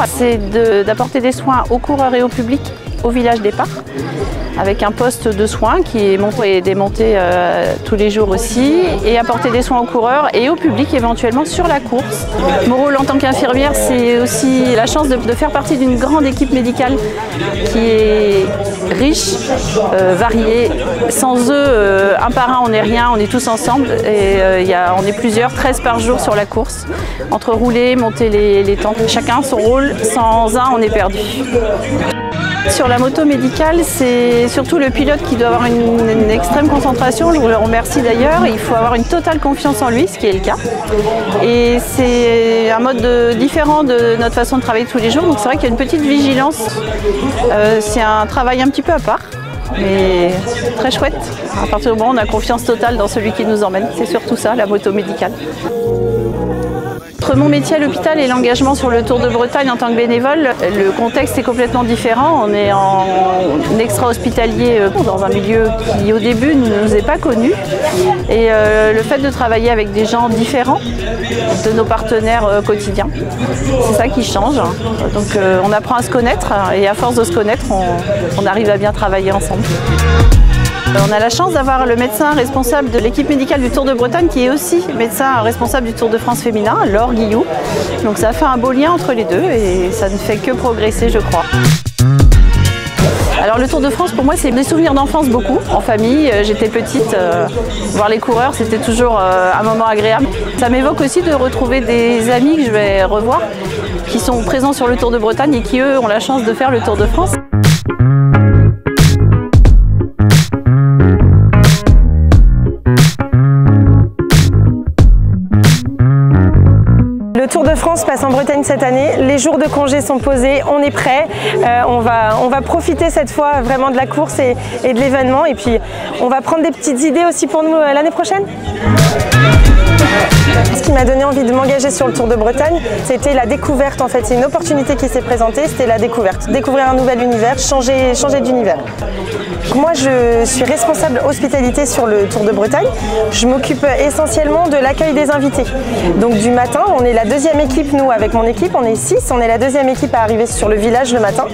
c'est d'apporter des soins aux coureurs et au public au village départ, avec un poste de soins qui est monté et démonté tous les jours aussi, et apporter des soins aux coureurs et au public éventuellement sur la course. Mon rôle en tant qu'infirmière, c'est aussi la chance de faire partie d'une grande équipe médicale qui est riche, variée. Sans eux, un par un, on n'est rien, on est tous ensemble et on est plusieurs, 13 par jour sur la course, entre rouler, monter les tentes, chacun son rôle, sans un, on est perdu. Sur la moto médicale, c'est surtout le pilote qui doit avoir une extrême concentration, je vous le remercie d'ailleurs. Il faut avoir une totale confiance en lui, ce qui est le cas. Et c'est un mode différent de notre façon de travailler tous les jours, donc c'est vrai qu'il y a une petite vigilance. C'est un travail un petit peu à part, mais très chouette. À partir du moment où on a confiance totale dans celui qui nous emmène, c'est surtout ça, la moto médicale. Entre mon métier à l'hôpital et l'engagement sur le Tour de Bretagne en tant que bénévole, le contexte est complètement différent. On est en extra-hospitalier dans un milieu qui au début ne nous est pas connu. Et le fait de travailler avec des gens différents de nos partenaires quotidiens, c'est ça qui change. Donc on apprend à se connaître et à force de se connaître, on arrive à bien travailler ensemble. On a la chance d'avoir le médecin responsable de l'équipe médicale du Tour de Bretagne qui est aussi médecin responsable du Tour de France féminin, Laure Guillou. Donc ça fait un beau lien entre les deux et ça ne fait que progresser, je crois. Alors le Tour de France pour moi c'est des souvenirs d'enfance beaucoup, en famille, j'étais petite, voir les coureurs c'était toujours un moment agréable. Ça m'évoque aussi de retrouver des amis que je vais revoir, qui sont présents sur le Tour de Bretagne et qui eux ont la chance de faire le Tour de France. Le Tour de France passe en Bretagne cette année, les jours de congé sont posés, on est prêt, on va profiter cette fois vraiment de la course et de l'événement et puis on va prendre des petites idées aussi pour nous l'année prochaine. Ce qui m'a donné envie de m'engager sur le Tour de Bretagne, c'était la découverte en fait, c'est une opportunité qui s'est présentée, c'était la découverte. Découvrir un nouvel univers, changer d'univers. Moi je suis responsable hospitalité sur le Tour de Bretagne, je m'occupe essentiellement de l'accueil des invités. Donc du matin, on est la deuxième équipe, nous avec mon équipe, on est 6, on est la deuxième équipe à arriver sur le village le matin.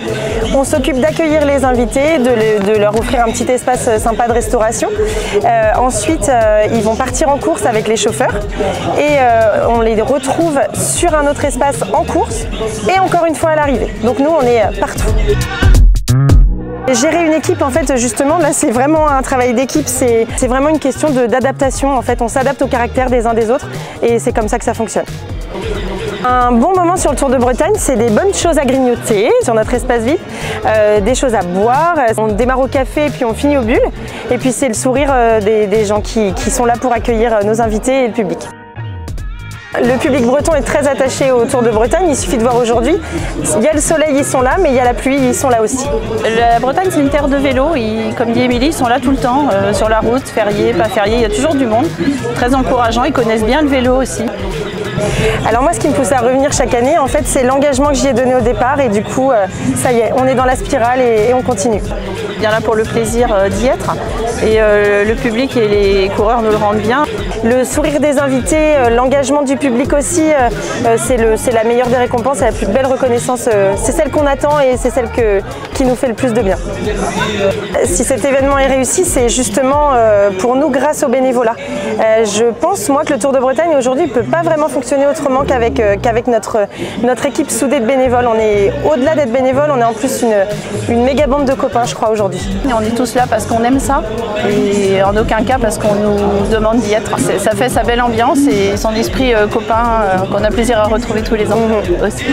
On s'occupe d'accueillir les invités, de leur offrir un petit espace sympa de restauration. Ensuite, ils vont partir en course avec les chauffeurs et on les retrouve sur un autre espace en course et encore une fois à l'arrivée. Donc nous, on est partout. Gérer une équipe, en fait, justement, là, c'est vraiment un travail d'équipe, c'est vraiment une question d'adaptation. En fait, on s'adapte au caractère des uns des autres et c'est comme ça que ça fonctionne. Un bon moment sur le Tour de Bretagne, c'est des bonnes choses à grignoter sur notre espace VIP, des choses à boire. On démarre au café et puis on finit au bulle. Et puis c'est le sourire des gens qui sont là pour accueillir nos invités et le public. Le public breton est très attaché au Tour de Bretagne, il suffit de voir aujourd'hui. Il y a le soleil, ils sont là, mais il y a la pluie, ils sont là aussi. La Bretagne, c'est une terre de vélo, comme dit Émilie, ils sont là tout le temps, sur la route, férié, pas férié, il y a toujours du monde. Très encourageant, ils connaissent bien le vélo aussi. Alors moi, ce qui me pousse à revenir chaque année, en fait, c'est l'engagement que j'y ai donné au départ et du coup, ça y est, on est dans la spirale et on continue. Bien là pour le plaisir d'y être et le public et les coureurs nous le rendent bien. Le sourire des invités, l'engagement du public aussi, c'est la meilleure des récompenses, c'est la plus belle reconnaissance. C'est celle qu'on attend et c'est celle qui nous fait le plus de bien. Si cet événement est réussi, c'est justement pour nous grâce au bénévolat. Je pense, moi, que le Tour de Bretagne aujourd'hui ne peut pas vraiment fonctionner autrement qu'avec notre équipe soudée de bénévoles. On est au-delà d'être bénévoles, on est en plus une méga bande de copains, je crois, aujourd'hui. On est tous là parce qu'on aime ça et en aucun cas parce qu'on nous demande d'y être. Ça fait sa belle ambiance et son esprit copain qu'on a plaisir à retrouver tous les ans aussi.